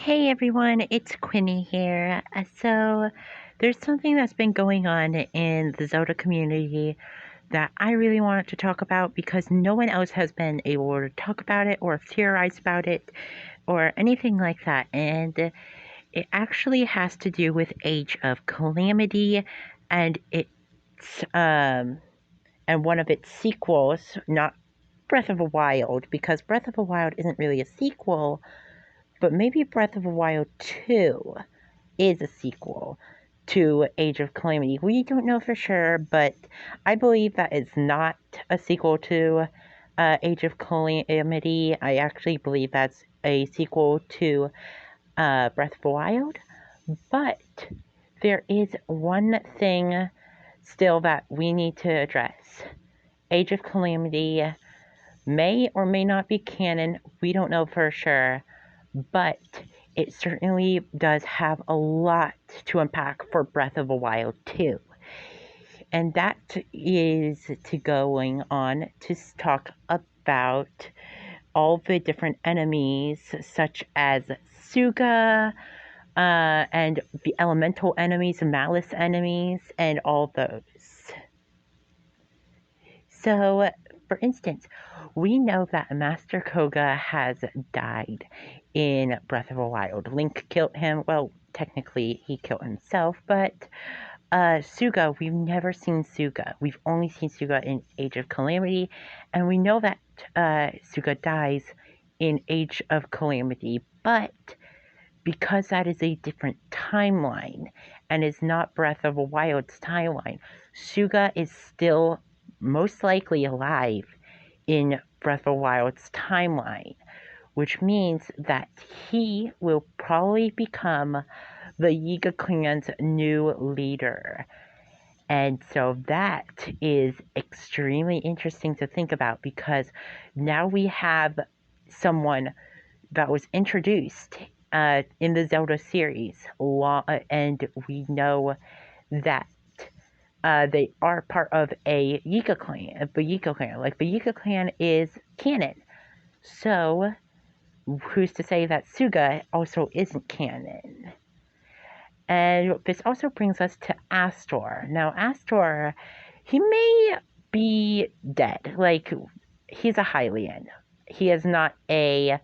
Hey everyone, it's Quinny here. So, there's something that's been going on in the Zelda community that I really wanted to talk about because no one else has been able to talk about it or theorize about it or anything like that. And it actually has to do with Age of Calamity and and one of its sequels, not Breath of the Wild, because Breath of the Wild isn't really a sequel, but maybe Breath of the Wild 2 is a sequel to Age of Calamity. We don't know for sure, but I believe that it's not a sequel to Age of Calamity. I actually believe that's a sequel to Breath of the Wild. But there is one thing still that we need to address. Age of Calamity may or may not be canon. We don't know for sure, but it certainly does have a lot to unpack for Breath of the Wild 2. And that is to going on to talk about all the different enemies, such as Suga, and the elemental enemies, malice enemies, and all those. So, for instance, we know that Master Koga has died in Breath of the Wild. Link killed him. Well, technically, he killed himself, but Suga, we've never seen Suga. We've only seen Suga in Age of Calamity, and we know that Suga dies in Age of Calamity, but because that is a different timeline and is not Breath of the Wild's timeline, Suga is still most likely alive in Breath of the Wild's timeline, which means that he will probably become the Yiga clan's new leader. And so that is extremely interesting to think about because now we have someone that was introduced in the Zelda series, and we know that they are part of a Yiga clan, the Yiga clan. Like, the Yiga clan is canon. So, who's to say that Suga also isn't canon? And this also brings us to Astor. Now, Astor, he may be dead. Like, he's a Hylian. He is not uh,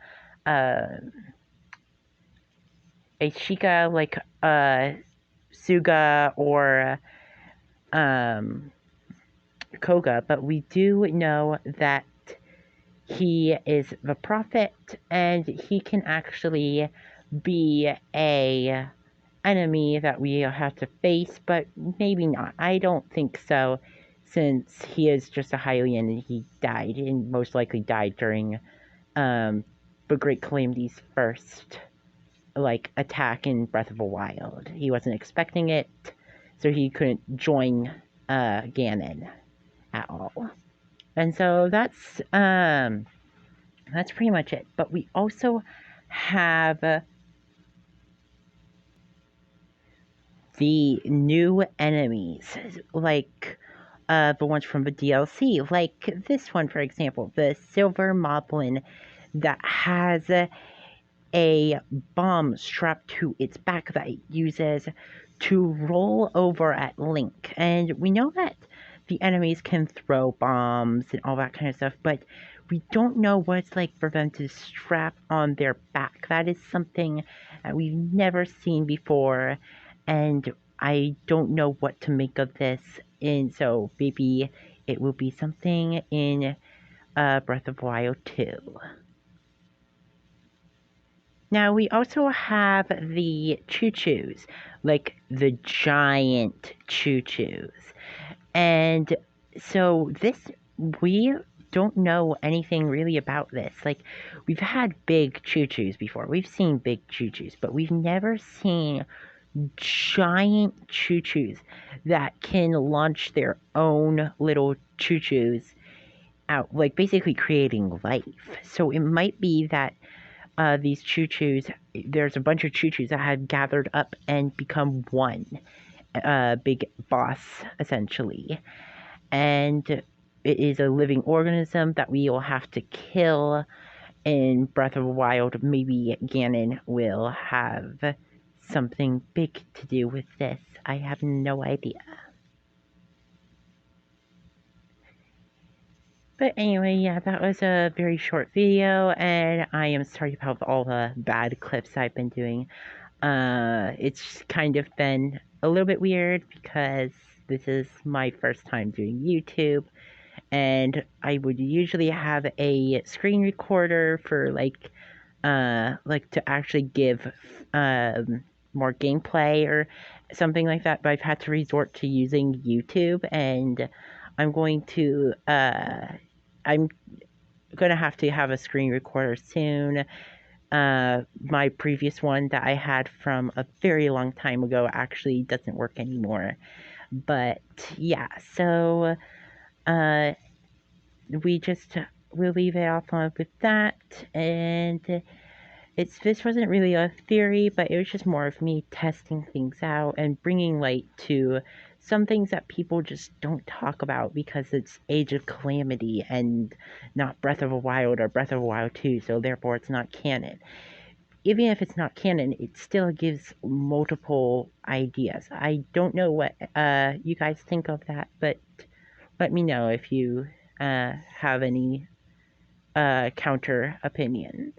a Sheikah like Suga or Koga, but we do know that he is the prophet and he can actually be a enemy that we have to face, but maybe not. I don't think so, since he is just a Hylian and he died, and most likely died during the Great Calamity's first attack in Breath of the Wild. He wasn't expecting it, so he couldn't join Ganon at all. And so that's pretty much it. But we also have the new enemies, like the ones from the DLC, like this one, for example, the Silver Moblin that has a bomb strapped to its back that it uses to roll over at Link. And we know that the enemies can throw bombs and all that kind of stuff, but we don't know what it's like for them to strap on their back. That is something that we've never seen before, and I don't know what to make of this. And so maybe it will be something in Breath of the Wild 2. Now, we also have the Choo Choos, like the giant Choo Choos. And so we don't know anything really about this. Like, we've had big Choo Choos before. We've seen big Choo Choos, but we've never seen giant Choo Choos that can launch their own little Choo Choos out, like basically creating life. So it might be that these Choo Choos, there's a bunch of Choo Choos that have gathered up and become one big boss, essentially. And it is a living organism that we will have to kill, in Breath of the Wild, maybe Ganon will have something big to do with this. I have no idea. But anyway, yeah, that was a very short video, and I am sorry about all the bad clips I've been doing. It's kind of been a little bit weird because this is my first time doing YouTube, and I would usually have a screen recorder for like to actually give more gameplay or something like that, but I've had to resort to using YouTube, and I'm going to I'm gonna have to have a screen recorder soon. My previous one that I had from a very long time ago actually doesn't work anymore. But yeah, so uh, we just we'll leave it off on with that, and this wasn't really a theory, but it was just more of me testing things out and bringing light to some things that people just don't talk about because it's Age of Calamity and not Breath of the Wild or Breath of the Wild 2, so therefore it's not canon. Even if it's not canon, it still gives multiple ideas. I don't know what you guys think of that, but let me know if you have any counter opinions.